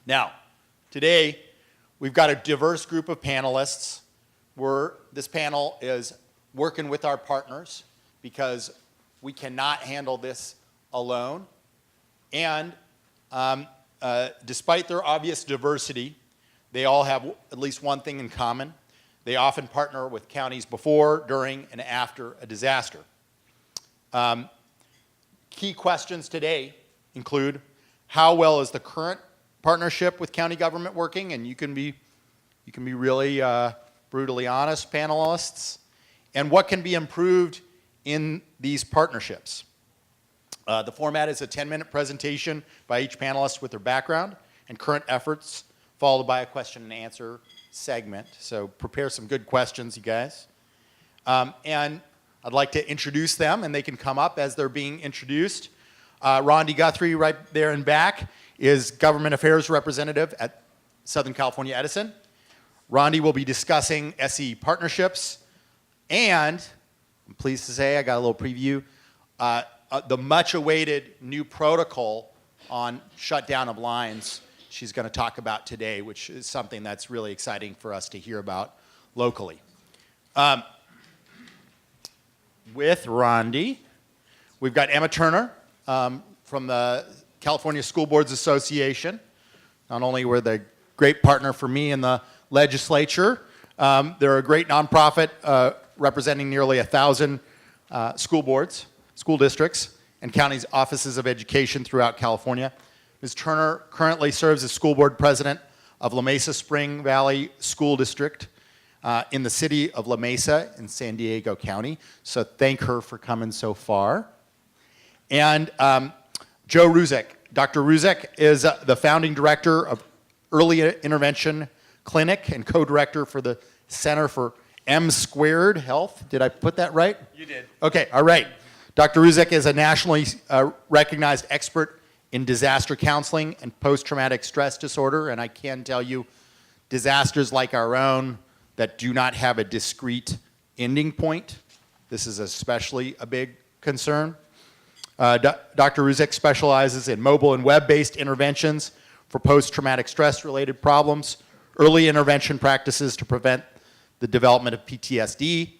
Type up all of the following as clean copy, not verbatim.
Now, today, we've got a diverse group of panelists. This panel is working with our partners because we cannot handle this alone. And despite their obvious diversity, they all have at least one thing in common. They often partner with counties before, during, and after a disaster. Key questions today include, how well is the current partnership with county government working? And you can be really brutally honest, panelists. And what can be improved in these partnerships? The format is a 10-minute presentation by each panelist with their background and current efforts, followed by a question and answer segment. So prepare some good questions, you guys. And I'd like to introduce them, and they can come up as they're being introduced. Rondi Guthrie, right there in back, is Government Affairs Representative at Southern California Edison. Rondi will be discussing SE partnerships, and I'm pleased to say, I got a little preview, the much-awaited new protocol on shutdown of lines she's going to talk about today, which is something that's really exciting for us to hear about locally. With Rondi, we've got Emma Turner from the California School Boards Association. Not only were they a great partner for me in the legislature, they're a great nonprofit representing nearly 1,000 school boards, school districts, and counties' offices of education throughout California. Ms. Turner currently serves as school board president of La Mesa Spring Valley School District in the city of La Mesa in San Diego County. So thank her for coming so far. And Joe Ruzek. Dr. Ruzek is the founding director of Early Intervention Clinic and co-director for the Center for M Squared Health. Did I put that right? You did. Okay, all right. Dr. Ruzek is a nationally recognized expert in disaster counseling and post-traumatic stress disorder, and I can tell you disasters like our own that do not have a discrete ending point, this is especially a big concern. Dr. Ruzek specializes in mobile and web-based interventions for post-traumatic stress-related problems, early intervention practices to prevent the development of PTSD,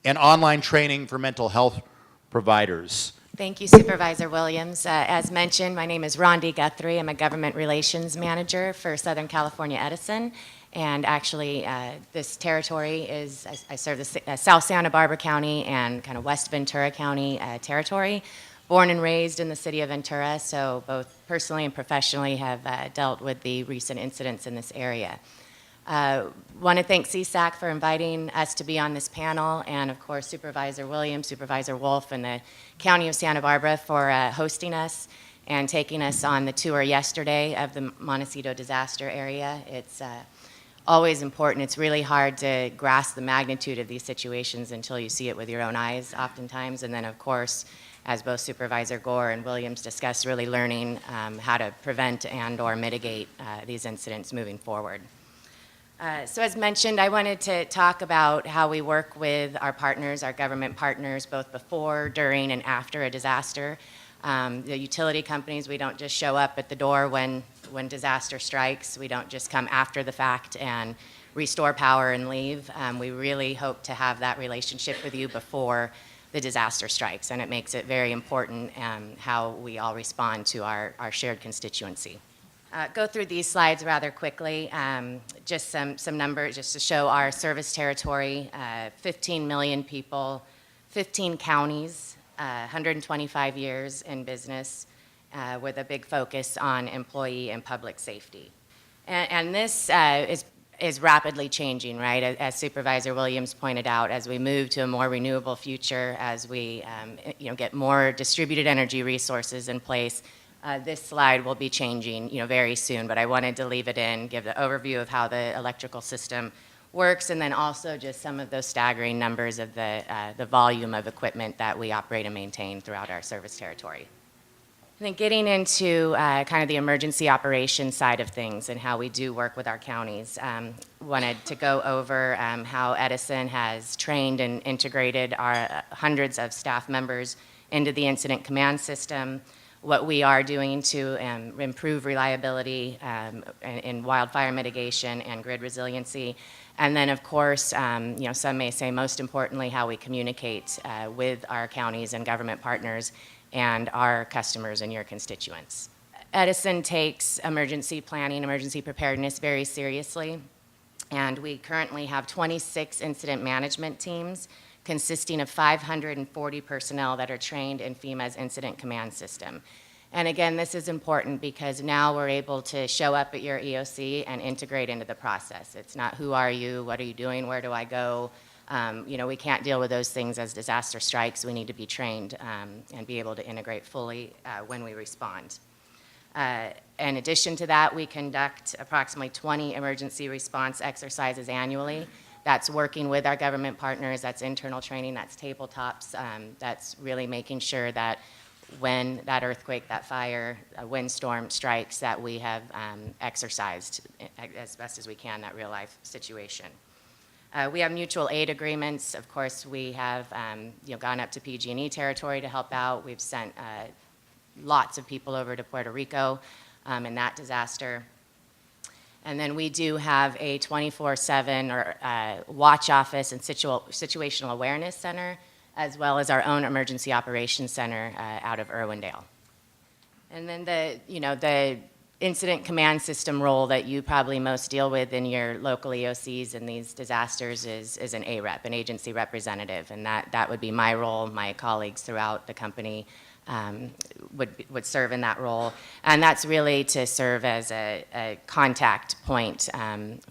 and online training for mental health providers. Thank you, Supervisor Williams. As mentioned, my name is Rondi Guthrie. I'm a government relations manager for Southern California Edison. And actually, this territory is, I serve the South Santa Barbara County and kind of West Ventura County territory. Born and raised in the city of Ventura, so both personally and professionally have dealt with the recent incidents in this area. Want to thank CSAC for inviting us to be on this panel, and of course Supervisor Williams, Supervisor Wolf, and the County of Santa Barbara for hosting us and taking us on the tour yesterday of the Montecito disaster area. It's always important. It's really hard to grasp the magnitude of these situations until you see it with your own eyes oftentimes, and then of course, as both Supervisor Gore and Williams discussed, really learning how to prevent and or mitigate these incidents moving forward. So as mentioned, I wanted to talk about how we work with our partners, our government partners, both before, during, and after a disaster. The utility companies, we don't just show up at the door when disaster strikes. We don't just come after the fact and restore power and leave. We really hope to have that relationship with you before the disaster strikes, and it makes it very important how we all respond to our shared constituency. Go through these slides rather quickly. Just some numbers just to show our service territory, 15 million people, 15 counties, 125 years in business with a big focus on employee and public safety. And this is rapidly changing, right? As Supervisor Williams pointed out, as we move to a more renewable future, as we get more distributed energy resources in place, this slide will be changing very soon, but I wanted to leave it in, give the overview of how the electrical system works, and then also just some of those staggering numbers of the volume of equipment that we operate and maintain throughout our service territory. I think getting into kind of the emergency operations side of things and how we do work with our counties, wanted to go over how Edison has trained and integrated our hundreds of staff members into the incident command system. what we are doing to improve reliability in wildfire mitigation and grid resiliency. And then, of course, some may say most importantly, how we communicate with our counties and government partners and our customers and your constituents. Edison takes emergency planning, emergency preparedness very seriously, and we currently have 26 incident management teams consisting of 540 personnel that are trained in FEMA's incident command system. And again, this is important because now we're able to show up at your EOC and integrate into the process. It's not who are you, what are you doing, where do I go? We can't deal with those things as disaster strikes. We need to be trained and be able to integrate fully when we respond. In addition to that, we conduct approximately 20 emergency response exercises annually. That's working with our government partners, that's internal training, that's tabletops, that's really making sure that when that earthquake, that fire, a windstorm strikes, that we have exercised as best as we can that real life situation. We have mutual aid agreements. Of course, we have gone up to PG&E territory to help out. We've sent lots of people over to Puerto Rico in that disaster. And then we do have a 24/7 watch office and situational awareness center, as well as our own emergency operations center out of Irwindale. And then the incident command system role that you probably most deal with in your local EOCs in these disasters is an AREP, an agency representative, and that would be my role. My colleagues throughout the company would serve in that role, and that's really to serve as a contact point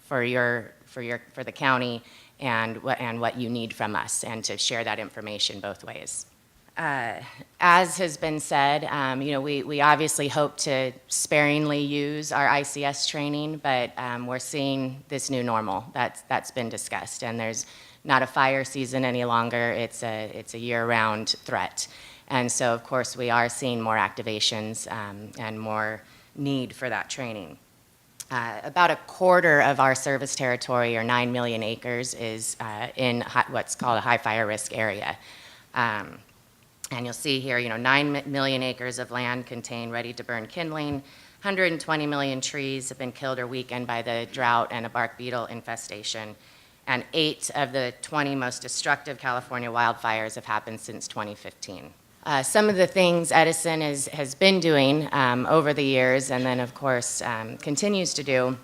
for the county and what you need from us, and to share that information both ways. As has been said, we obviously hope to sparingly use our ICS training, but we're seeing this new normal that's been discussed, and there's not a fire season any longer. It's a year-round threat. And so, of course, we are seeing more activations and more need for that training. About a quarter of our service territory, or 9 million acres, is in what's called a high fire risk area. And you'll see here, 9 million acres of land contain ready-to-burn kindling. 120 million trees have been killed or weakened by the drought and a bark beetle infestation. And 8 of the 20 most destructive California wildfires have happened since 2015. Some of the things Edison has been doing over the years, and then of course continues to do,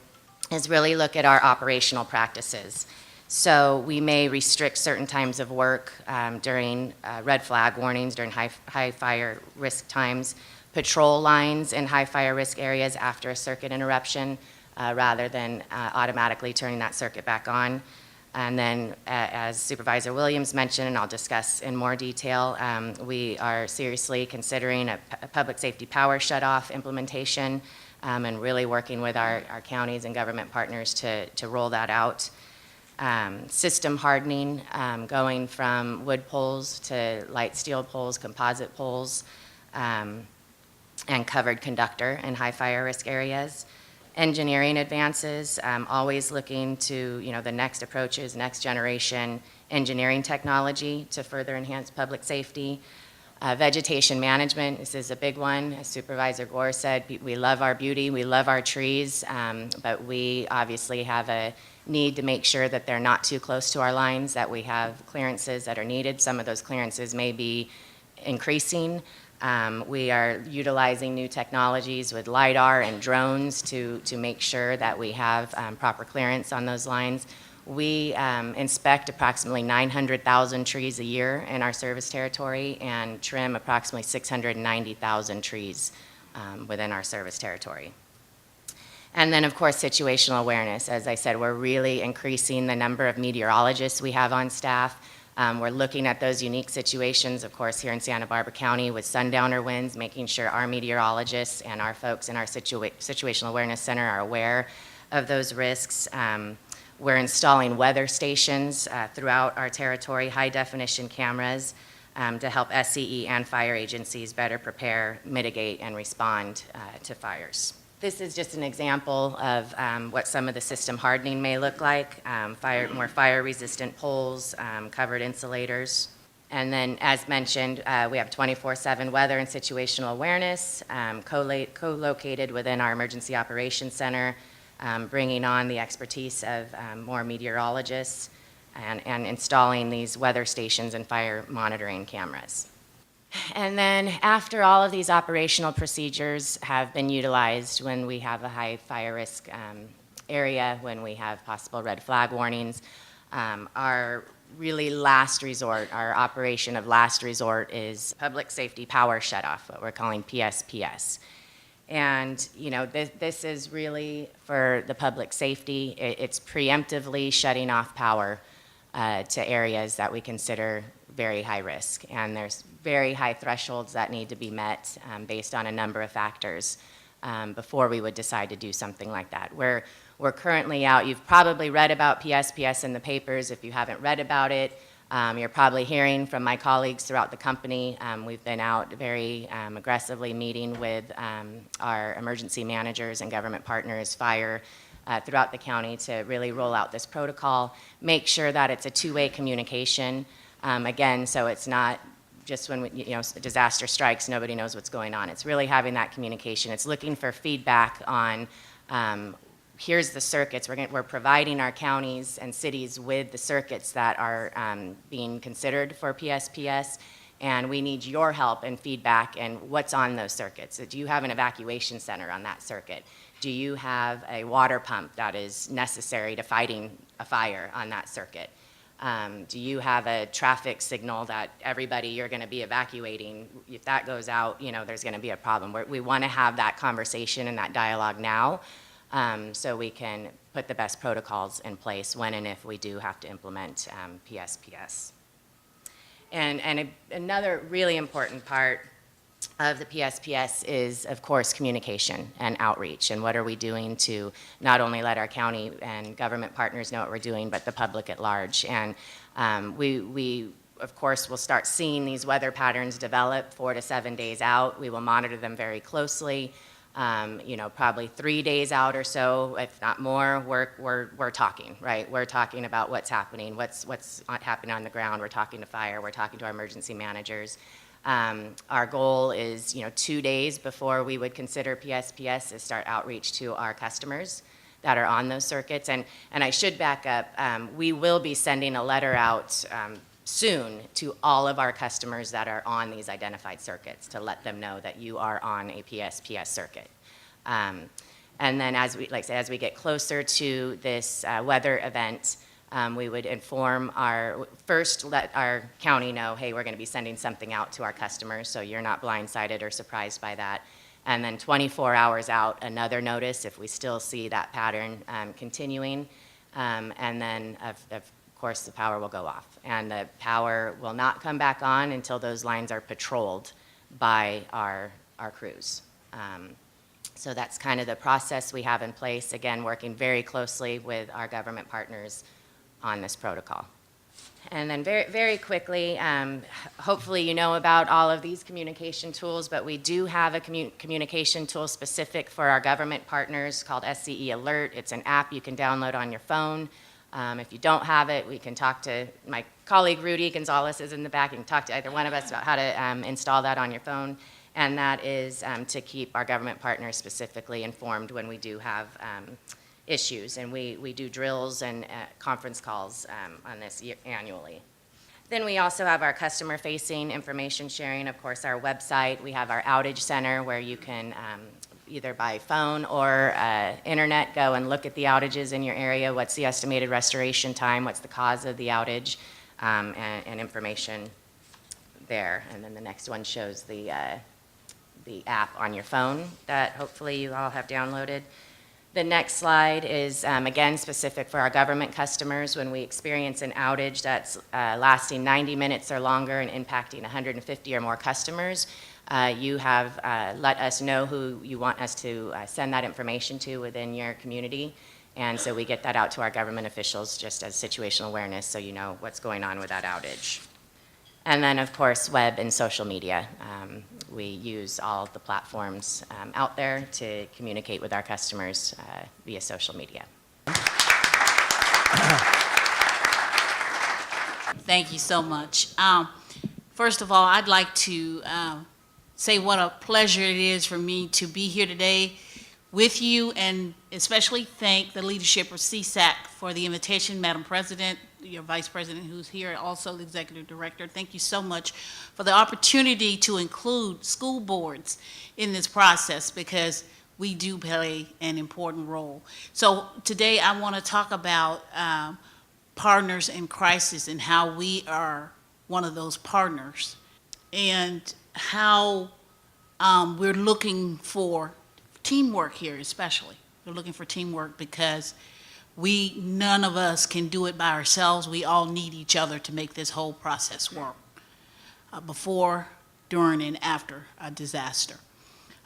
is really look at our operational practices. So we may restrict certain times of work during red flag warnings, during high fire risk times, patrol lines in high fire risk areas after a circuit interruption, rather than automatically turning that circuit back on. And then, as Supervisor Williams mentioned, and I'll discuss in more detail, we are seriously considering a public safety power shutoff implementation, and really working with our counties and government partners to roll that out. System hardening, going from wood poles to light steel poles, composite poles, and covered conductor in high fire risk areas. Engineering advances, always looking to the next approaches, next generation engineering technology to further enhance public safety. Vegetation management, this is a big one. As Supervisor Gore said, we love our beauty, we love our trees, but we obviously have a need to make sure that they're not too close to our lines, that we have clearances that are needed. Some of those clearances may be increasing. We are utilizing new technologies with LiDAR and drones to make sure that we have proper clearance on those lines. We inspect approximately 900,000 trees a year in our service territory and trim approximately 690,000 trees within our service territory. And then, of course, situational awareness. As I said, we're really increasing the number of meteorologists we have on staff. We're looking at those unique situations, of course, here in Santa Barbara County with sundowner winds, making sure our meteorologists and our folks in our Situational Awareness Center are aware of those risks. We're installing weather stations throughout our territory, high-definition cameras, to help SCE and fire agencies better prepare, mitigate, and respond to fires. This is just an example of what some of the system hardening may look like, more fire-resistant poles, covered insulators. And then, as mentioned, we have 24/7 weather and situational awareness, co-located within our Emergency Operations Center, bringing on the expertise of more meteorologists and installing these weather stations and fire monitoring cameras. And then after all of these operational procedures have been utilized when we have a high fire risk area, when we have possible red flag warnings, our really last resort, our operation of last resort is public safety power shutoff, what we're calling PSPS. And you know, this is really for the public safety. It's preemptively shutting off power to areas that we consider very high risk. And there's very high thresholds that need to be met based on a number of factors before we would decide to do something like that. We're currently out, you've probably read about PSPS in the papers. If you haven't read about it, you're probably hearing from my colleagues throughout the company. We've been out very aggressively meeting with our emergency managers and government partners, fire, throughout the county to really roll out this protocol, make sure that it's a two-way communication. Again, so it's not just when a disaster strikes, nobody knows what's going on. It's really having that communication. It's looking for feedback on here's the circuits. We're providing our counties and cities with the circuits that are being considered for PSPS, and we need your help and feedback and what's on those circuits. Do you have an evacuation center on that circuit? Do you have a water pump that is necessary to fighting a fire on that circuit? Do you have a traffic signal that everybody you're going to be evacuating, if that goes out, there's going to be a problem. We want to have that conversation and that dialogue now so we can put the best protocols in place when and if we do have to implement PSPS. And another really important part of the PSPS is, of course, communication and outreach. And what are we doing to not only let our county and government partners know what we're doing, but the public at large. And we, of course, will start seeing these weather patterns develop 4 to 7 days out. We will monitor them very closely. Probably 3 days out or so, if not more, we're talking, right? We're talking about what's happening, what's happening on the ground. We're talking to fire. We're talking to our emergency managers. Our goal is, 2 days before we would consider PSPS is start outreach to our customers that are on those circuits. And I should back up, we will be sending a letter out soon to all of our customers that are on these identified circuits to let them know that you are on a PSPS circuit. And then as we get closer to this weather event, we would let our county know, hey, we're going to be sending something out to our customers, so you're not blindsided or surprised by that. And then 24 hours out, another notice if we still see that pattern continuing. And then, of course, the power will go off. And the power will not come back on until those lines are patrolled by our crews. So that's kind of the process we have in place, again, working very closely with our government partners on this protocol. And then very, very quickly, hopefully you know about all of these communication tools, but we do have a communication tool specific for our government partners called SCE Alert. It's an app you can download on your phone. If you don't have it, we can talk to my colleague Rudy Gonzalez is in the back. You can talk to either one of us about how to install that on your phone. And that is to keep our government partners specifically informed when we do have issues. And we do drills and conference calls on this annually. Then we also have our customer-facing information sharing, of course, our website. We have our outage center where you can either by phone or internet go and look at the outages in your area. What's the estimated restoration time? What's the cause of the outage? And information there. And then the next one shows the app on your phone that hopefully you all have downloaded. The next slide is, again, specific for our government customers. When we experience an outage that's lasting 90 minutes or longer and impacting 150 or more customers, you have let us know who you want us to send that information to within your community. And so we get that out to our government officials just as situational awareness so you know what's going on with that outage. And then, of course, web and social media. We use all the platforms out there to communicate with our customers via social media. Thank you so much. First of all, I'd like to say what a pleasure it is for me to be here today with you, and especially thank the leadership of CSAC for the invitation. Madam President, your Vice President who's here, also the Executive Director, thank you so much for the opportunity to include school boards in this process, because we do play an important role. So today I want to talk about partners in crisis and how we are one of those partners, and how we're looking for teamwork here. Especially we're looking for teamwork because none of us can do it by ourselves. We all need each other to make this whole process work, before, during, and after a disaster.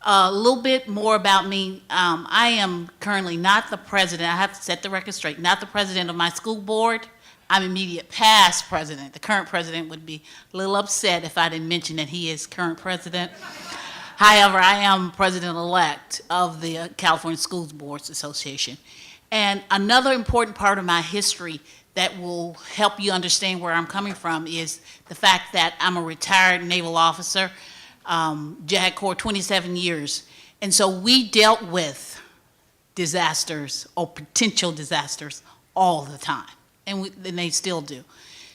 A little bit more about me. I am currently not the president. I have to set the record straight. Not the president of my school board. I'm immediate past president. The current president would be a little upset if I didn't mention that he is current president. However, I am president-elect of the California Schools Boards Association. And another important part of my history that will help you understand where I'm coming from is the fact that I'm a retired naval officer, JAG Corps, 27 years. And so we dealt with disasters or potential disasters all the time, and they still do.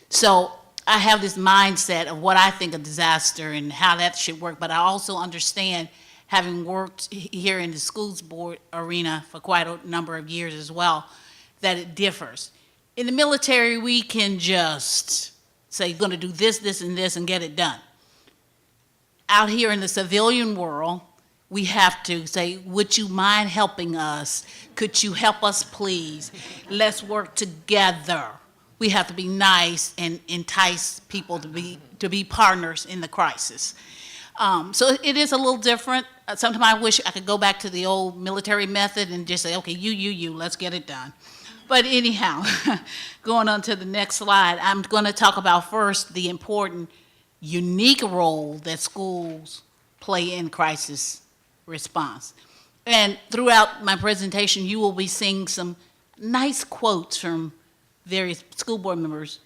So I have this mindset of what I think a disaster and how that should work, but I also understand, having worked here in the schools board arena for quite a number of years as well, that it differs. In the military, we can just say, you're going to do this, this, and this, and get it done. Out here in the civilian world, we have to say, would you mind helping us? Could you help us, please? Let's work together. We have to be nice and entice people to be partners in the crisis. So it is a little different. Sometimes I wish I could go back to the old military method and just say, okay, you, let's get it done. But anyhow, going on to the next slide, I'm going to talk about first the important, unique role that schools play in crisis response. And throughout my presentation, you will be seeing some nice quotes from various school board members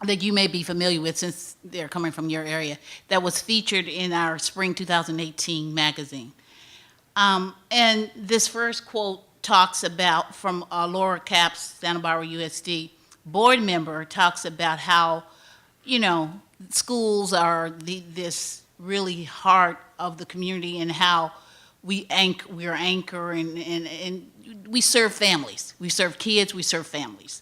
that you may be familiar with, since they're coming from your area, that was featured in our spring 2018 magazine. And this first quote talks about, from Laura Capps, Santa Barbara USD board member, talks about how, schools are this really heart of the community, and how we're anchor and we serve families. We serve kids, we serve families.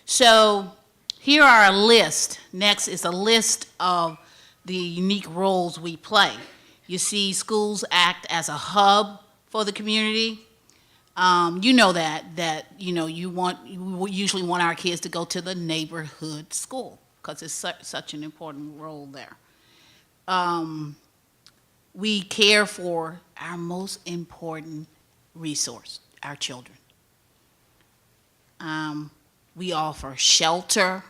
So here are a list. Next is a list of the unique roles we play. You see, schools act as a hub for the community. You know that we usually want our kids to go to the neighborhood school because it's such an important role there. We care for our most important resource, our children. We offer shelter.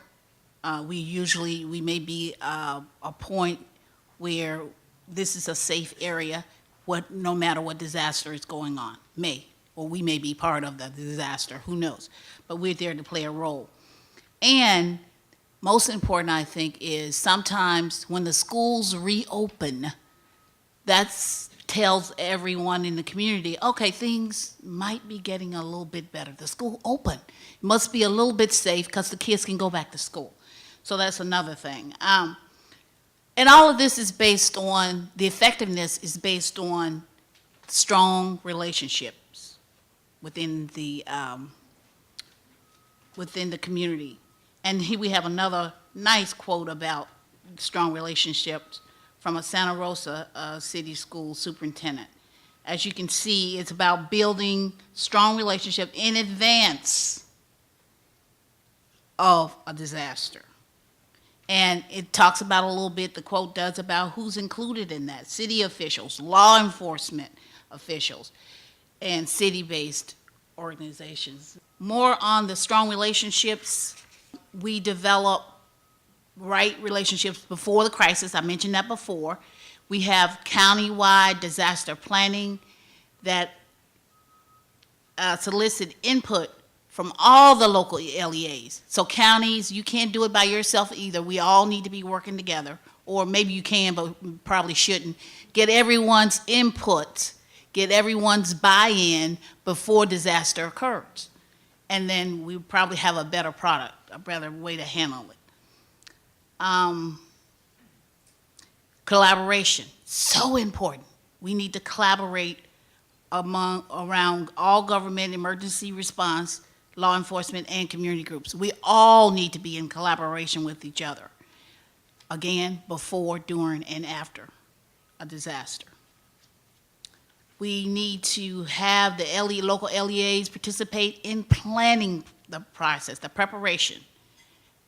We may be a point where this is a safe area, no matter what disaster is going on. We may be part of the disaster, who knows? But we're there to play a role. And most important, I think, is sometimes when the schools reopen, that tells everyone in the community, okay, things might be getting a little bit better. The school open. It must be a little bit safe because the kids can go back to school. So that's another thing. And all of this is based on, the effectiveness is based on strong relationships within the community. And here we have another nice quote about strong relationships from a Santa Rosa City School superintendent. As you can see, it's about building strong relationship in advance of a disaster. And it talks about a little bit, the quote does, about who's included in that. City officials, law enforcement officials, and city-based organizations. More on the strong relationships. We develop right relationships before the crisis. I mentioned that before. We have county-wide disaster planning that solicit input from all the local LEAs. So counties, you can't do it by yourself either. We all need to be working together. or maybe you can, but probably shouldn't, get everyone's input, get everyone's buy-in before disaster occurs. And then we probably have a better product, a better way to handle it. Collaboration, so important. We need to collaborate around all government emergency response, law enforcement, and community groups. We all need to be in collaboration with each other. Again, before, during, and after a disaster. We need to have the local LEAs participate in planning the process, the preparation,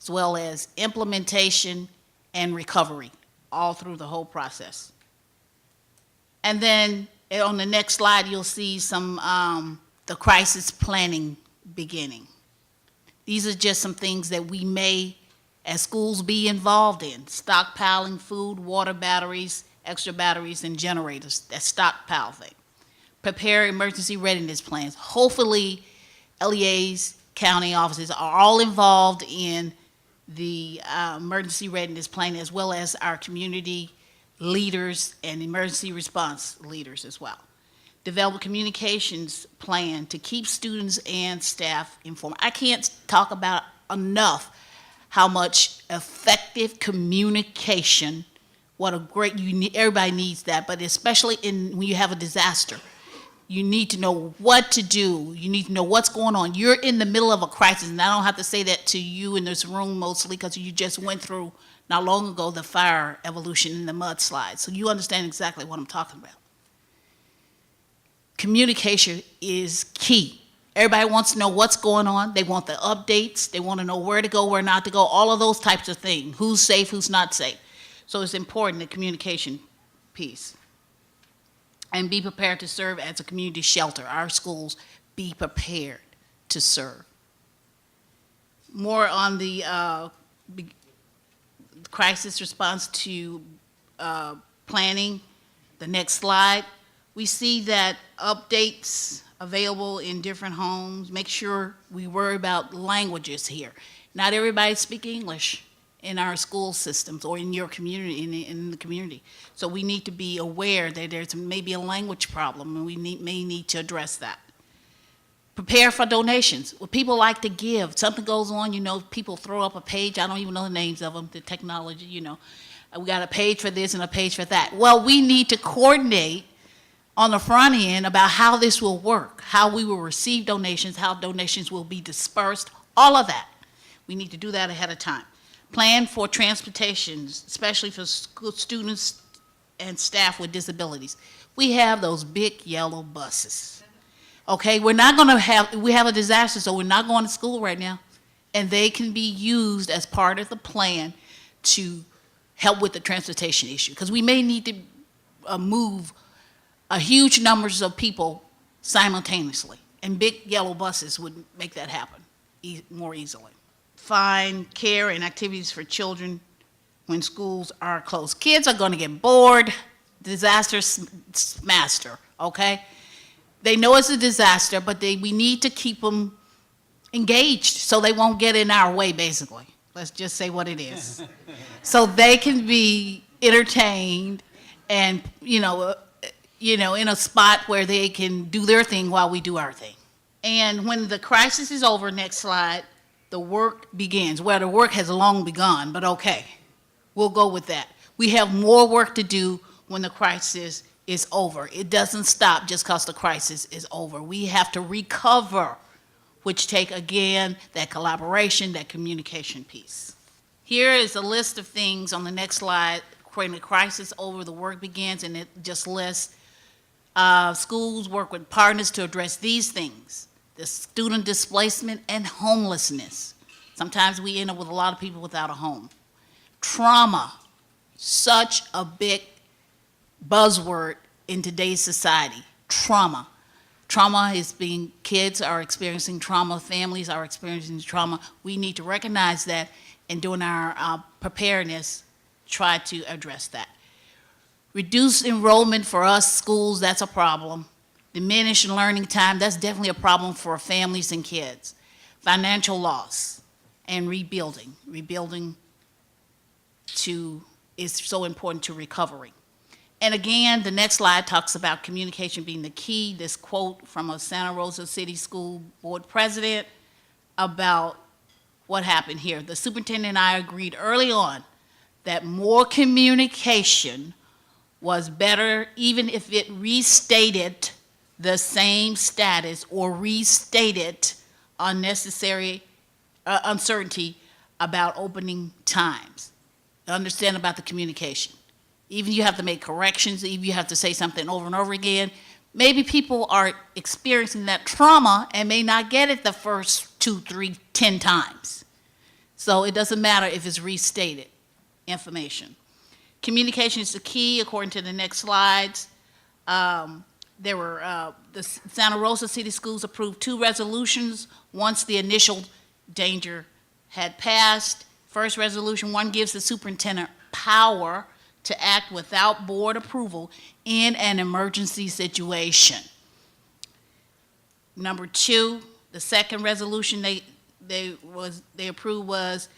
as well as implementation and recovery, all through the whole process. And then on the next slide, you'll see some, the crisis planning beginning. These are just some things that we may, as schools, be involved in. Stockpiling food, water batteries, extra batteries, and generators, that stockpile thing. Prepare emergency readiness plans. Hopefully, LEAs, county offices are all involved in the emergency readiness plan, as well as our community leaders and emergency response leaders as well. Develop a communications plan to keep students and staff informed. I can't talk about enough how much effective communication, what a great, everybody needs that, but especially when you have a disaster. You need to know what to do. You need to know what's going on. You're in the middle of a crisis, and I don't have to say that to you in this room mostly because you just went through, not long ago, the fire evolution and the mudslide. So you understand exactly what I'm talking about. Communication is key. Everybody wants to know what's going on. They want the updates. They want to know where to go, where not to go, all of those types of things. Who's safe, who's not safe. So it's important, the communication piece. And be prepared to serve as a community shelter. Our schools, be prepared to serve. More on the crisis response to planning, the next slide. We see that updates available in different homes. Make sure we worry about languages here. Not everybody speaks English in our school systems or in your community, in the community. So we need to be aware that there's maybe a language problem, and we may need to address that. Prepare for donations. Well, people like to give. Something goes on, you know, people throw up a page. I don't even know the names of them, the technology, you know. We got a page for this and a page for that. Well, we need to coordinate on the front end about how this will work, how we will receive donations, how donations will be dispersed, all of that. We need to do that ahead of time. Plan for transportation, especially for students and staff with disabilities. We have those big yellow buses. Okay, we have a disaster, so we're not going to school right now. And they can be used as part of the plan to help with the transportation issue. Because we may need to move a huge numbers of people simultaneously. And big yellow buses would make that happen more easily. Find care and activities for children when schools are closed. Kids are going to get bored. Disaster master, okay? They know it's a disaster, but we need to keep them engaged so they won't get in our way, basically. Let's just say what it is. So they can be entertained and, in a spot where they can do their thing while we do our thing. And when the crisis is over, next slide, the work begins. Well, the work has long begun, but okay, we'll go with that. We have more work to do when the crisis is over. It doesn't stop just because the crisis is over. We have to recover, which take, again, that collaboration, that communication piece. Here is a list of things on the next slide. When the crisis over, the work begins, and it just lists schools work with partners to address these things: the student displacement and homelessness. Sometimes we end up with a lot of people without a home. Trauma, such a big buzzword in today's society. Trauma. Trauma is kids are experiencing trauma, families are experiencing trauma. We need to recognize that, and during our preparedness, try to address that. Reduce enrollment for us schools, that's a problem. Diminish learning time, that's definitely a problem for families and kids. Financial loss and rebuilding to is so important to recovery. And again, the next slide talks about communication being the key. This quote from a Santa Rosa City School Board president about what happened here. The superintendent and I agreed early on that more communication was better, even if it restated the same status or restated unnecessary uncertainty about opening times. Understand about the communication. Even you have to make corrections, even you have to say something over and over again. Maybe people are experiencing that trauma and may not get it the first 2, 3, 10 times. So it doesn't matter if it's restated information. Communication is the key, according to the next slides. The Santa Rosa City Schools approved 2 resolutions once the initial danger had passed. First resolution, 1 gives the superintendent power to act without board approval in an emergency situation. Number 2, the second resolution they approved was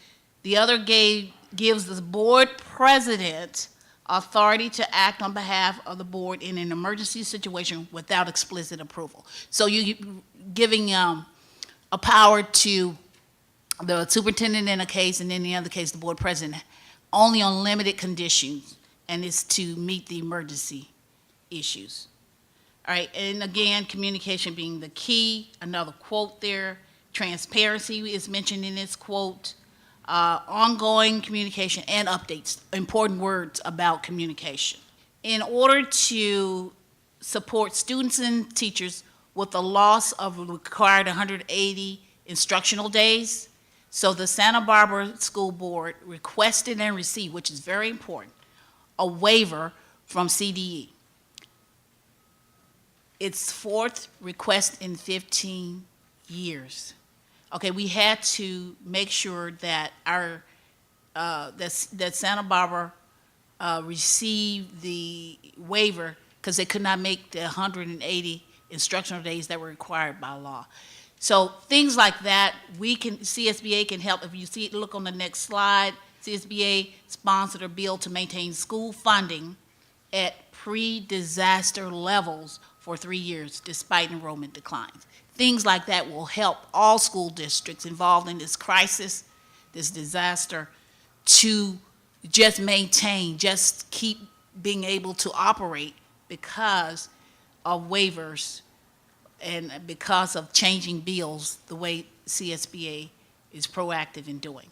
the other gives the board president authority to act on behalf of the board in an emergency situation without explicit approval. So you're giving a power to the superintendent in a case, and in the other case, the board president, only on limited conditions, and it's to meet the emergency issues. All right, and again, communication being the key. Another quote there, transparency is mentioned in this quote. Ongoing communication and updates, important words about communication. In order to support students and teachers with the loss of required 180 instructional days, so the Santa Barbara School Board requested and received, which is very important, a waiver from CDE. Its 4th request in 15 years. Okay, we had to make sure that our that Santa Barbara received the waiver because they could not make the 180 instructional days that were required by law. So things like that, CSBA can help. If you see, look on the next slide, CSBA sponsored a bill to maintain school funding at pre-disaster levels for 3 years despite enrollment declines. Things like that will help all school districts involved in this crisis, this disaster, to just maintain, just keep being able to operate because of waivers and because of changing bills the way CSBA is proactive in doing.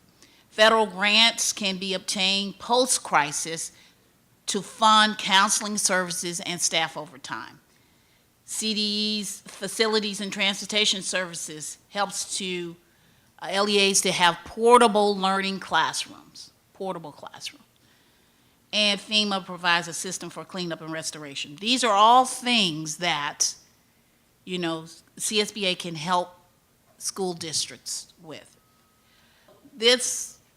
Federal grants can be obtained post-crisis to fund counseling services and staff overtime. CDE's facilities and transportation services helps to LEAs to have portable learning classrooms, and FEMA provides a system for cleanup and restoration. These are all things that, CSBA can help school districts with. The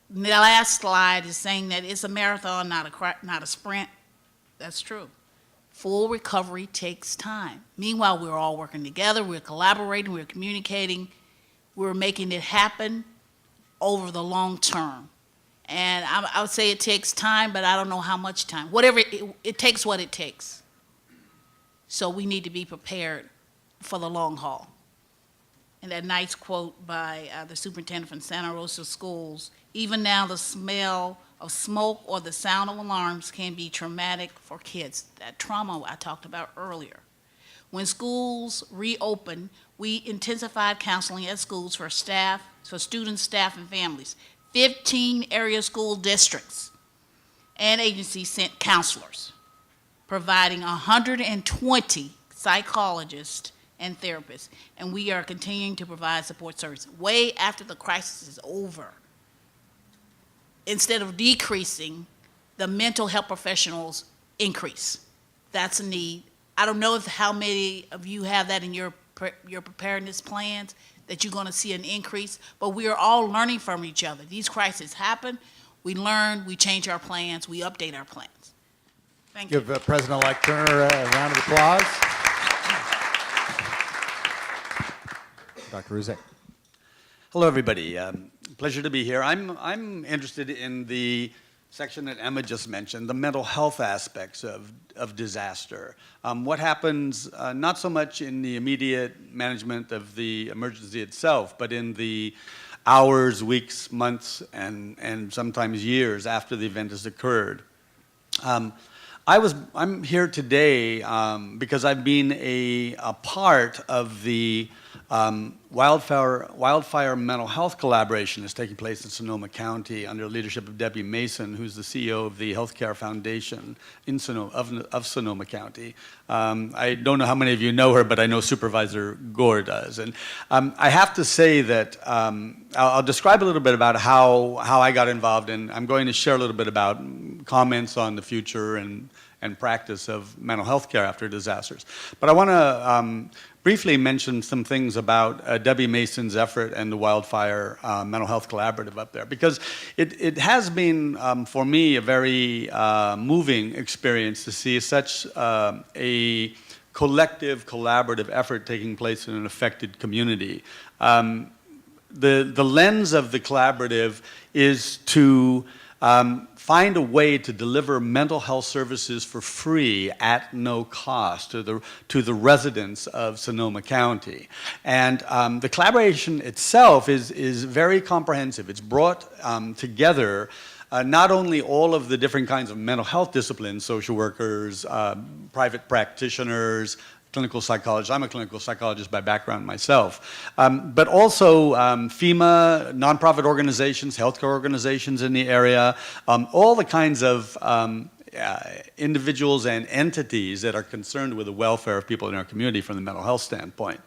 last slide is saying that it's a marathon, not a sprint. That's true. Full recovery takes time. Meanwhile, we're all working together, we're collaborating, we're communicating, we're making it happen over the long term. And I would say it takes time, but I don't know how much time. Whatever, it takes what it takes. So we need to be prepared for the long haul. And that nice quote by the superintendent from Santa Rosa Schools, even now the smell of smoke or the sound of alarms can be traumatic for kids. That trauma I talked about earlier. When schools reopened, we intensified counseling at schools for staff, for students, staff, and families. 15 area school districts and agencies sent counselors, providing 120 psychologists and therapists, and we are continuing to provide support service way after the crisis is over. Instead of decreasing, the mental health professionals increase. That's a need. I don't know how many of you have that in your preparedness plans, that you're going to see an increase, but we are all learning from each other. These crises happen, we learn, we change our plans, we update our plans. Thank you. Give President-elect Turner a round of applause. Dr. Ruzek. Hello, everybody. Pleasure to be here. I'm interested in the section that Emma just mentioned, the mental health aspects of disaster. What happens not so much in the immediate management of the emergency itself, but in the hours, weeks, months, and sometimes years after the event has occurred. I'm here today because I've been a part of the wildfire mental health collaboration that's taking place in Sonoma County under the leadership of Debbie Mason, who's the CEO of the Healthcare Foundation in of Sonoma County. I don't know how many of you know her, but I know Supervisor Gore does. And I have to say that I'll describe a little bit about how I got involved, and I'm going to share a little bit about comments on the future and practice of mental health care after disasters. But I want to briefly mention some things about Debbie Mason's effort and the Wildfire Mental Health Collaborative up there, because it has been, for me, a very moving experience to see such a collective, collaborative effort taking place in an affected community. The lens of the collaborative is to find a way to deliver mental health services for free at no cost to the residents of Sonoma County. And the collaboration itself is very comprehensive. It's brought together not only all of the different kinds of mental health disciplines, social workers, private practitioners, clinical psychologist. I'm a clinical psychologist by background myself. But also FEMA, nonprofit organizations, healthcare organizations in the area, all the kinds of individuals and entities that are concerned with the welfare of people in our community from the mental health standpoint.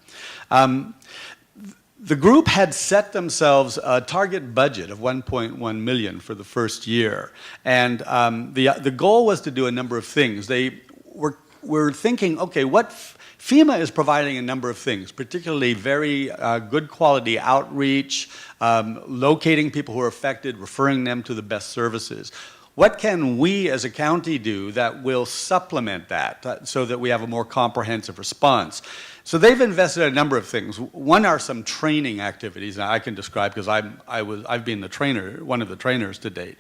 The group had set themselves a target budget of $1.1 million for the first year. And the goal was to do a number of things. They were thinking, okay, FEMA is providing a number of things, particularly very good quality outreach, locating people who are affected, referring them to the best services. What can we as a county do that will supplement that so that we have a more comprehensive response? So they've invested in a number of things. One are some training activities that I can describe because I've been the trainer, one of the trainers to date.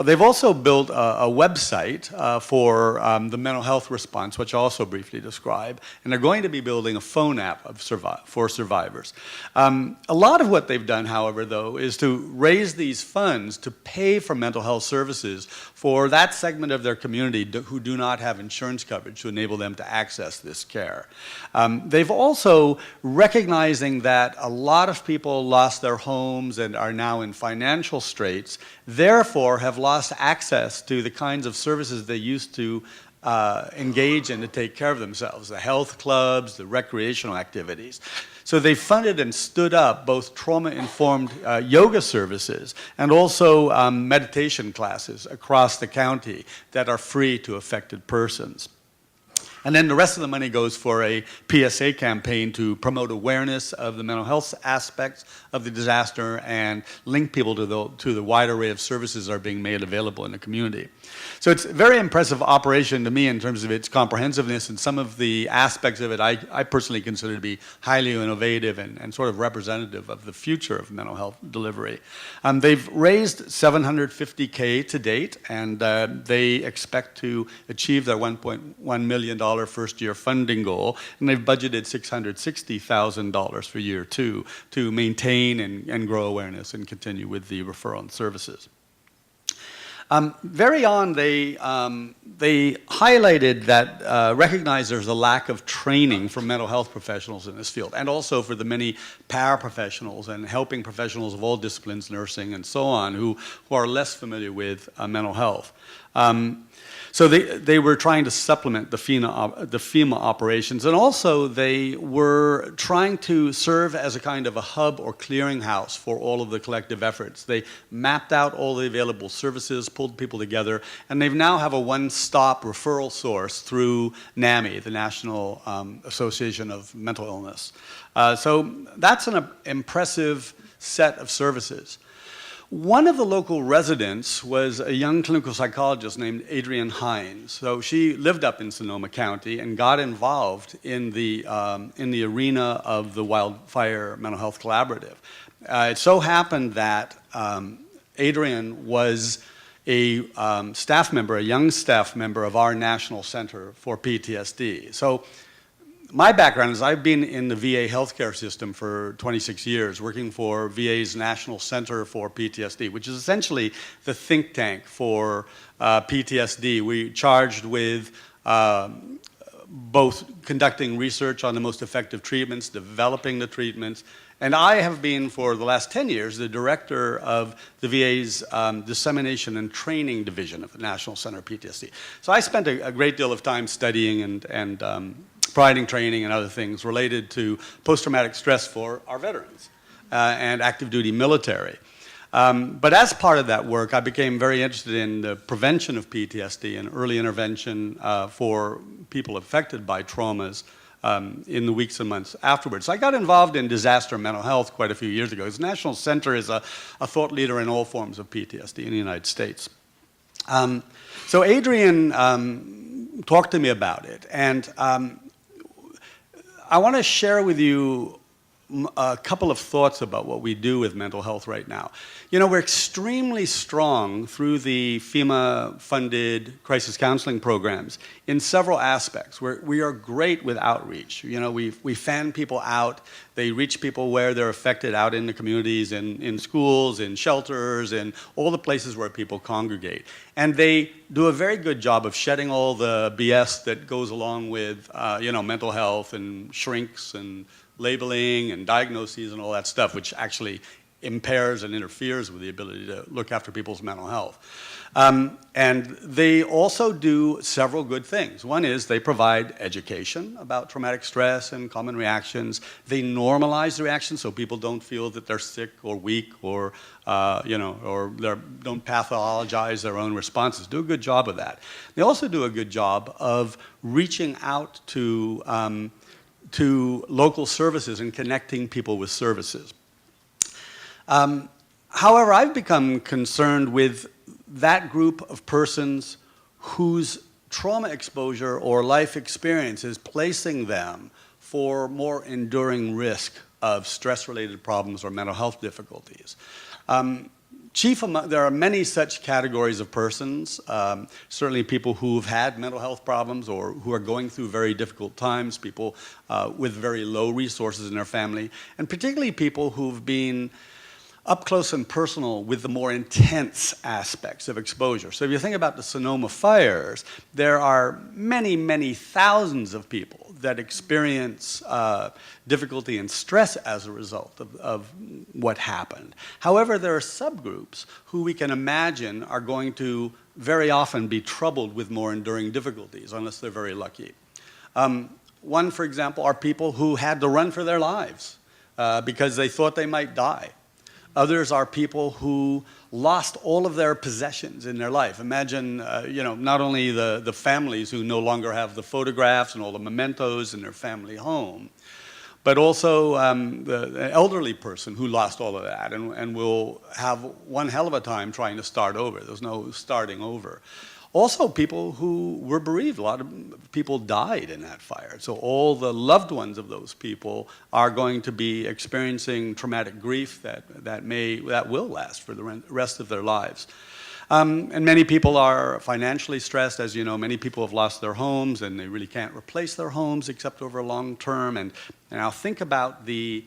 They've also built a website for the mental health response, which I'll also briefly describe, and they're going to be building a phone app for survivors. A lot of what they've done, however, though, is to raise these funds to pay for mental health services for that segment of their community who do not have insurance coverage to enable them to access this care. They've also, recognizing that a lot of people lost their homes and are now in financial straits, therefore have lost access to the kinds of services they used to engage in to take care of themselves, the health clubs, the recreational activities. So they funded and stood up both trauma-informed yoga services and also meditation classes across the county that are free to affected persons. And then the rest of the money goes for a PSA campaign to promote awareness of the mental health aspects of the disaster and link people to the wide array of services that are being made available in the community. So it's a very impressive operation to me in terms of its comprehensiveness, and some of the aspects of it I personally consider to be highly innovative and sort of representative of the future of mental health delivery. They've raised $750K to date, and they expect to achieve their $1.1 million first-year funding goal, and they've budgeted $660,000 for year two to maintain and grow awareness and continue with the referral and services. Very on, they highlighted that, recognized there's a lack of training for mental health professionals in this field, and also for the many paraprofessionals and helping professionals of all disciplines, nursing and so on, who are less familiar with mental health. So they were trying to supplement the FEMA operations, and also they were trying to serve as a kind of a hub or clearinghouse for all of the collective efforts. They mapped out all the available services, pulled people together, and they now have a one-stop referral source through NAMI, the National Association of Mental Illness. So that's an impressive set of services. One of the local residents was a young clinical psychologist named Adrienne Hines. So she lived up in Sonoma County and got involved in the arena of the Wildfire Mental Health Collaborative. It so happened that Adrienne was a staff member, a young staff member of our National Center for PTSD. So my background is I've been in the VA healthcare system for 26 years, working for VA's National Center for PTSD, which is essentially the think tank for PTSD. We're charged with both conducting research on the most effective treatments, developing the treatments, and I have been, for the last 10 years, the director of the VA's Dissemination and Training Division of the National Center for PTSD. So I spent a great deal of time studying and providing training and other things related to post-traumatic stress for our veterans and active duty military. But as part of that work, I became very interested in the prevention of PTSD and early intervention for people affected by traumas in the weeks and months afterwards. So I got involved in disaster mental health quite a few years ago. The National Center is a thought leader in all forms of PTSD in the United States. So Adrian talked to me about it, and I want to share with you a couple of thoughts about what we do with mental health right now. You know, we're extremely strong through the FEMA-funded crisis counseling programs in several aspects. We are great with outreach. You know, we fan people out. They reach people where they're affected out in the communities, in schools, in shelters, in all the places where people congregate. And they do a very good job of shedding all the BS that goes along with, you know, mental health and shrinks and labeling and diagnoses and all that stuff, which actually impairs and interferes with the ability to look after people's mental health. And they also do several good things. One is they provide education about traumatic stress and common reactions. They normalize the reactions so people don't feel that they're sick or weak or, you know, or don't pathologize their own responses. Do a good job of that. They also do a good job of reaching out to local services and connecting people with services. However, I've become concerned with that group of persons whose trauma exposure or life experience is placing them for more enduring risk of stress-related problems or mental health difficulties. There are many such categories of persons, certainly people who've had mental health problems or who are going through very difficult times, people with very low resources in their family, and particularly people who've been up close and personal with the more intense aspects of exposure. So if you think about the Sonoma fires, there are many, many thousands of people that experience difficulty and stress as a result of what happened. However, there are subgroups who we can imagine are going to very often be troubled with more enduring difficulties, unless they're very lucky. One, for example, are people who had to run for their lives because they thought they might die. Others are people who lost all of their possessions in their life. Imagine, you know, not only the families who no longer have the photographs and all the mementos in their family home, but also the elderly person who lost all of that and will have one hell of a time trying to start over. There's no starting over. Also, people who were bereaved. A lot of people died in that fire. So all the loved ones of those people are going to be experiencing traumatic grief that will last for the rest of their lives. And many people are financially stressed. As you know, many people have lost their homes and they really can't replace their homes except over long term. And now think about the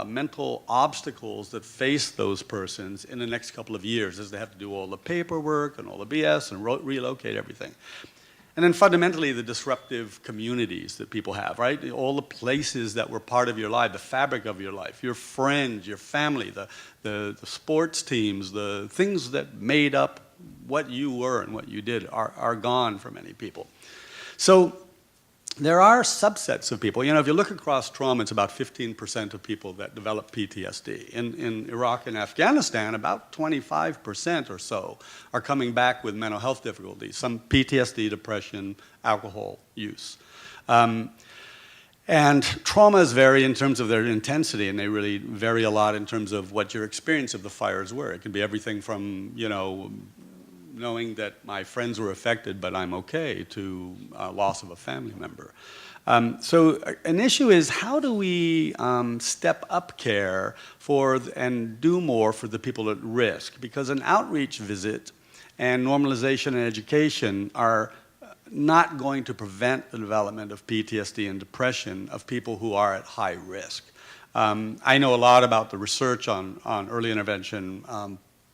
mental obstacles that face those persons in the next couple of years as they have to do all the paperwork and all the BS and relocate everything. And then fundamentally, the disruptive communities that people have, right? All the places that were part of your life, the fabric of your life, your friends, your family, the sports teams, the things that made up what you were and what you did are gone for many people. So there are subsets of people. You know, if you look across trauma, it's about 15% of people that develop PTSD. In Iraq and Afghanistan, about 25% or so are coming back with mental health difficulties, some PTSD, depression, alcohol use. And traumas vary in terms of their intensity, and they really vary a lot in terms of what your experience of the fires were. It can be everything from, you know, knowing that my friends were affected, but I'm okay, to loss of a family member. So an issue is, how do we step up care and do more for the people at risk? Because an outreach visit and normalization and education are not going to prevent the development of PTSD and depression of people who are at high risk. I know a lot about the research on early intervention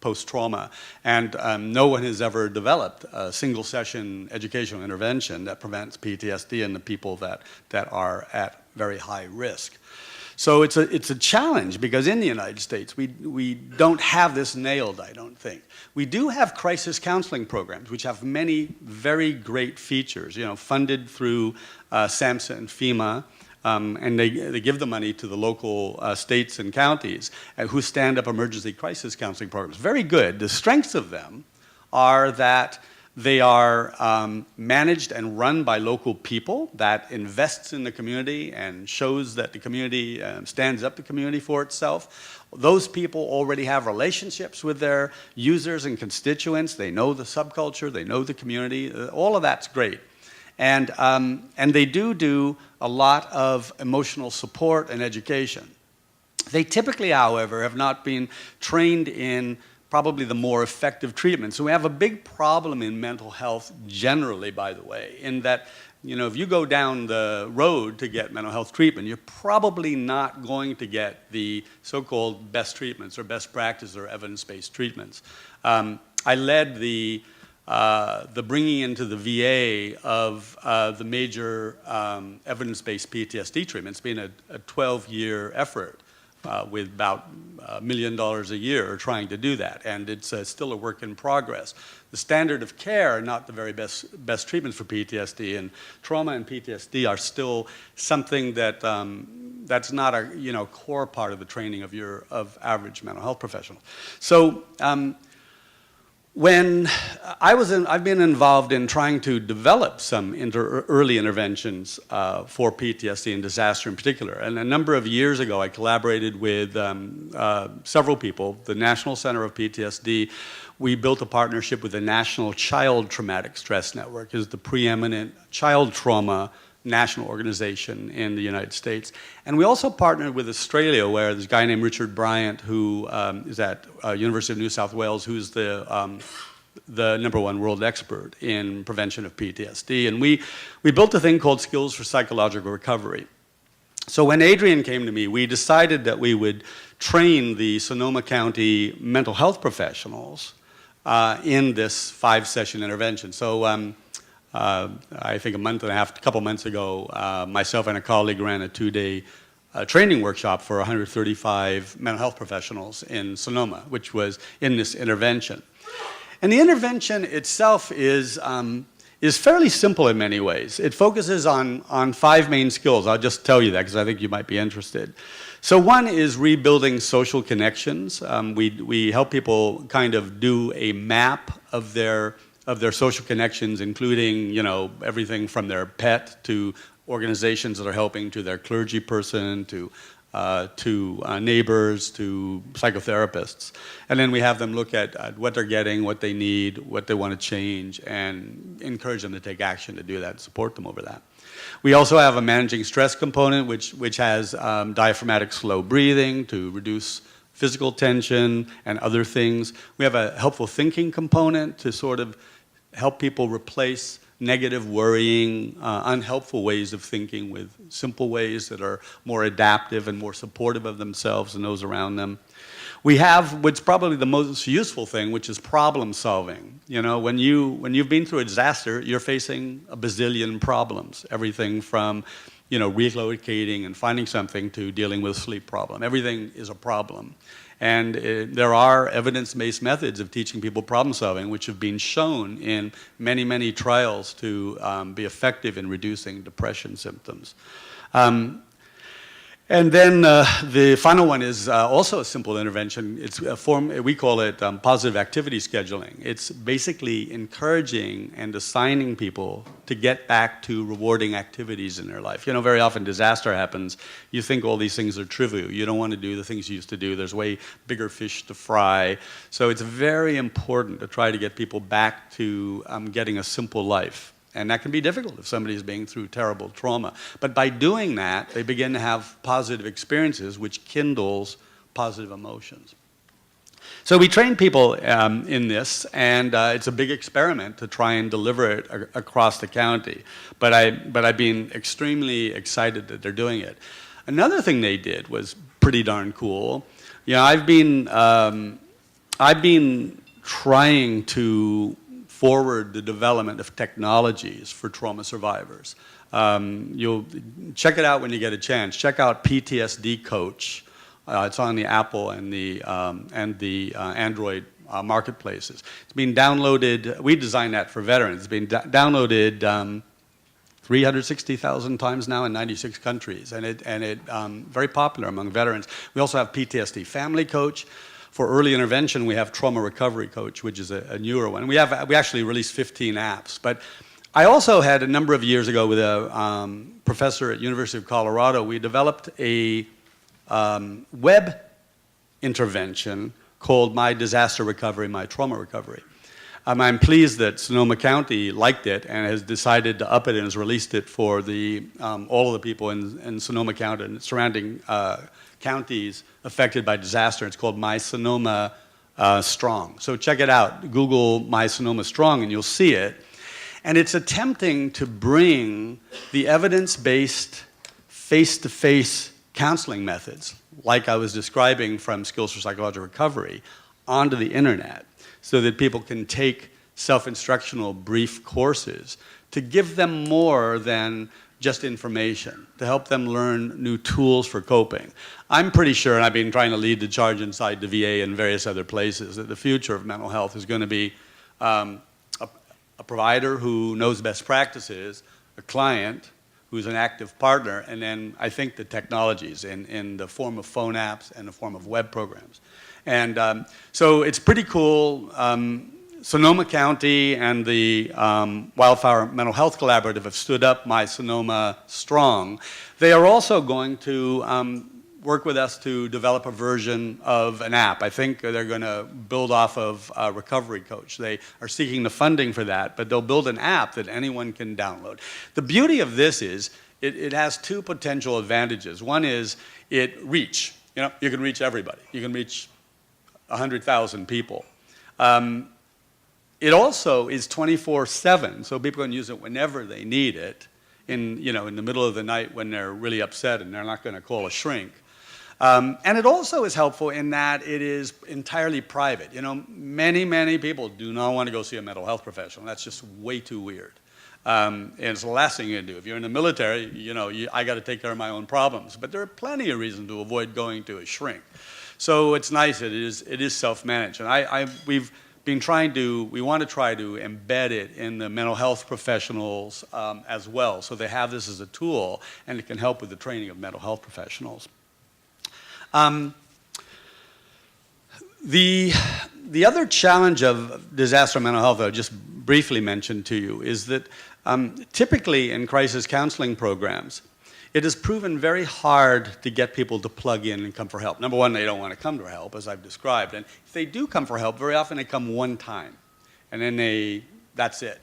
post-trauma, and no one has ever developed a single-session educational intervention that prevents PTSD in the people that are at very high risk. So it's a challenge because in the United States we don't have this nailed, I don't think. We do have crisis counseling programs which have many very great features, funded through SAMHSA and FEMA, and they give the money to the local states and counties who stand up emergency crisis counseling programs. Very good. The strengths of them are that they are managed and run by local people that invests in the community and shows that the community stands up the community for itself. Those people already have relationships with their users and constituents. They know the subculture. They know the community. All of that's great. And they do a lot of emotional support and education. They typically, however, have not been trained in probably the more effective treatment. So we have a big problem in mental health generally, by the way, in that if you go down the road to get mental health treatment, you're probably not going to get the so-called best treatments or best practice or evidence-based treatments. I led the bringing into the VA of the major evidence-based PTSD treatment. It's been a 12-year effort with about $1 million a year trying to do that, and it's still a work in progress. The standard of care are not the very best treatments for PTSD, and trauma and PTSD are still something that that's not a core part of the training of average mental health professionals. So. When I've been involved in trying to develop some early interventions for PTSD and disaster in particular. And a number of years ago, I collaborated with several people, the National Center of PTSD. We built a partnership with the National Child Traumatic Stress Network, is the preeminent child trauma national organization in the United States. And we also partnered with Australia, where there's a guy named Richard Bryant who is at University of New South Wales, who's the #1 world expert in prevention of PTSD. And we built a thing called Skills for Psychological Recovery. So when Adrian came to me, we decided that we would train the Sonoma County mental health professionals in this 5-session intervention. So I think a couple months ago, myself and a colleague ran a 2-day training workshop for 135 mental health professionals in Sonoma, which was in this intervention. And the intervention itself is fairly simple in many ways. It focuses on 5 main skills. I'll just tell you that because I think you might be interested. So one is rebuilding social connections. We help people kind of do a map of their social connections, including, everything from their pet to organizations that are helping, to their clergy person, to neighbors, to psychotherapists. And then we have them look at what they're getting, what they need, what they want to change, and encourage them to take action to do that and support them over that. We also have a managing stress component, which has diaphragmatic slow breathing to reduce physical tension and other things. We have a helpful thinking component to sort of help people replace negative worrying, unhelpful ways of thinking with simple ways that are more adaptive and more supportive of themselves and those around them. We have what's probably the most useful thing, which is problem solving. When you've been through a disaster, you're facing a bazillion problems. Everything from relocating and finding something to dealing with a sleep problem. Everything is a problem. And there are evidence-based methods of teaching people problem solving, which have been shown in many, many trials to be effective in reducing depression symptoms. And then the final one is also a simple intervention. It's a form, we call it positive activity scheduling. It's basically encouraging and assigning people to get back to rewarding activities in their life. Very often disaster happens. You think all these things are trivial. You don't want to do the things you used to do. There's way bigger fish to fry. So it's very important to try to get people back to getting a simple life. And that can be difficult if somebody's being through terrible trauma. But by doing that, they begin to have positive experiences, which kindles positive emotions. So we train people in this, and it's a big experiment to try and deliver it across the county. But I've been extremely excited that they're doing it. Another thing they did was pretty darn cool. You know, I've been trying to forward the development of technologies for trauma survivors. You'll check it out when you get a chance. Check out PTSD Coach. It's on the Apple and the Android marketplaces. It's been downloaded. We designed that for veterans. It's been downloaded 360,000 times now in 96 countries, and it very popular among veterans. We also have PTSD Family Coach. For early intervention, we have Trauma Recovery Coach, which is a newer one. We actually released 15 apps. But I also had a number of years ago with a professor at University of Colorado, we developed a web intervention called My Disaster Recovery, My Trauma Recovery. I'm pleased that Sonoma County liked it and has decided to up it and has released it for all of the people in Sonoma County and surrounding counties affected by disaster. It's called My Sonoma Strong. So check it out. Google My Sonoma Strong and you'll see it. And it's attempting to bring the evidence-based, face-to-face counseling methods, like I was describing from Skills for Psychological Recovery, onto the internet so that people can take self-instructional brief courses to give them more than just information, to help them learn new tools for coping. I'm pretty sure, and I've been trying to lead the charge inside the VA and various other places, that the future of mental health is going to be a provider who knows best practices, a client who's an active partner, and then I think the technologies in the form of phone apps and the form of web programs. And so it's pretty cool. Sonoma County and the Wildfire Mental Health Collaborative have stood up My Sonoma Strong. They are also going to work with us to develop a version of an app. I think they're going to build off of Recovery Coach. They are seeking the funding for that, but they'll build an app that anyone can download. The beauty of this is it has two potential advantages. One is reach. You know, you can reach everybody. You can reach 100,000 people. It also is 24/7, so people can use it whenever they need it. In the middle of the night when they're really upset and they're not going to call a shrink. And it also is helpful in that it is entirely private. You know, many people do not want to go see a mental health professional. That's just way too weird. And it's the last thing you can do. If you're in the military, I got to take care of my own problems. But there are plenty of reasons to avoid going to a shrink. So it's nice. It is self-managed. And we've been we want to try to embed it in the mental health professionals as well. So they have this as a tool, and it can help with the training of mental health professionals. The other challenge of disaster mental health, I'll just briefly mention to you, is that typically in crisis counseling programs, it has proven very hard to get people to plug in and come for help. Number one, they don't want to come for help, as I've described. And if they do come for help, very often they come one time, and then that's it.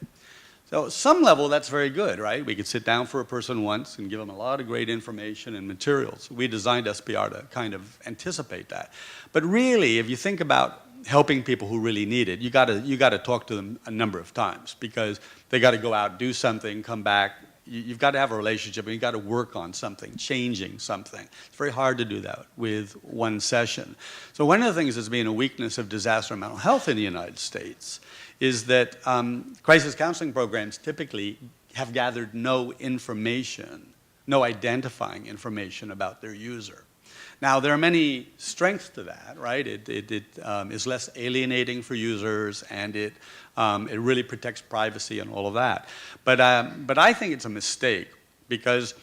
So at some level, that's very good, right? We could sit down for a person once and give them a lot of great information and materials. We designed SPR to kind of anticipate that. But really, if you think about helping people who really need it, you got to talk to them a number of times because they got to go out, do something, come back. You've got to have a relationship, and you've got to work on something, changing something. It's very hard to do that with one session. So one of the things that's been a weakness of disaster mental health in the United States is that crisis counseling programs typically have gathered no information, no identifying information about their user. Now, there are many strengths to that, right? It is less alienating for users, and it really protects privacy and all of that. But I think it's a mistake because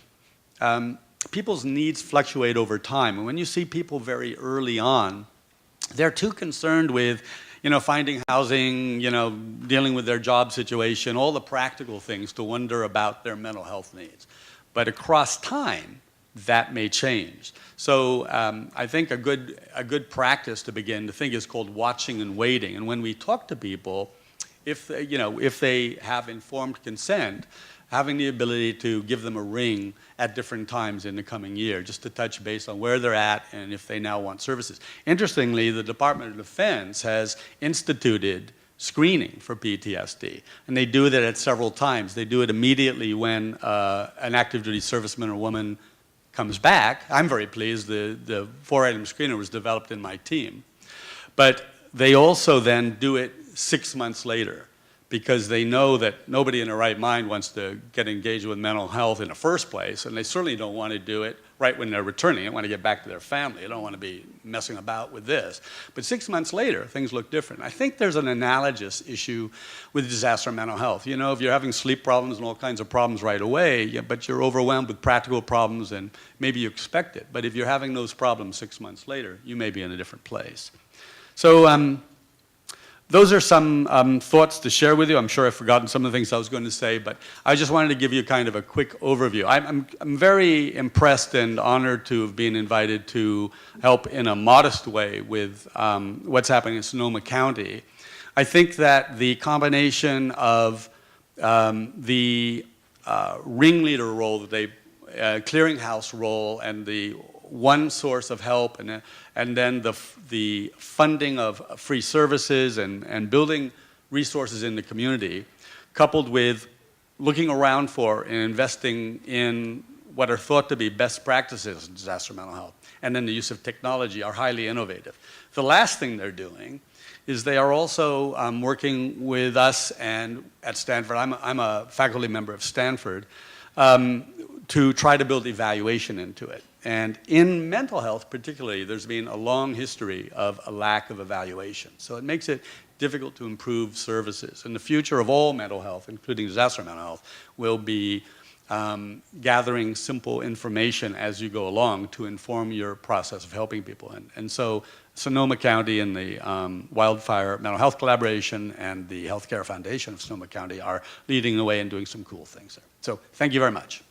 people's needs fluctuate over time. And when you see people very early on, they're too concerned with finding housing, dealing with their job situation, all the practical things to wonder about their mental health needs. But across time, that may change. So I think a good practice to begin to think is called watching and waiting. And when we talk to people, if they have informed consent, having the ability to give them a ring at different times in the coming year, just to touch base on where they're at and if they now want services. Interestingly, the Department of Defense has instituted screening for PTSD, and they do that at several times. They do it immediately when an active duty serviceman or woman comes back. I'm very pleased the 4-item screener was developed in my team. But they also then do it 6 months later, because they know that nobody in their right mind wants to get engaged with mental health in the first place, and they certainly don't want to do it right when they're returning. They want to get back to their family. They don't want to be messing about with this. But 6 months later, things look different. I think there's an analogous issue with disaster mental health. You know, if you're having sleep problems and all kinds of problems right away, but you're overwhelmed with practical problems and maybe you expect it. But if you're having those problems 6 months later, you may be in a different place. So those are some thoughts to share with you. I'm sure I've forgotten some of the things I was going to say, but I just wanted to give you kind of a quick overview. I'm very impressed and honored to have been invited to help in a modest way with what's happening in Sonoma County. I think that the combination of the ringleader role, that they clearinghouse role, and the one source of help, and then the funding of free services and building resources in the community, coupled with looking around for and investing in what are thought to be best practices in disaster mental health, and then the use of technology, are highly innovative. The last thing they're doing is they are also working with us and at Stanford. I'm a faculty member of Stanford, to try to build evaluation into it. And in mental health particularly, there's been a long history of a lack of evaluation. So it makes it difficult to improve services. And the future of all mental health, including disaster mental health, will be gathering simple information as you go along to inform your process of helping people. And so Sonoma County and the Wildfire Mental Health Collaboration and the Healthcare Foundation of Sonoma County are leading the way and doing some cool things there. So thank you very much.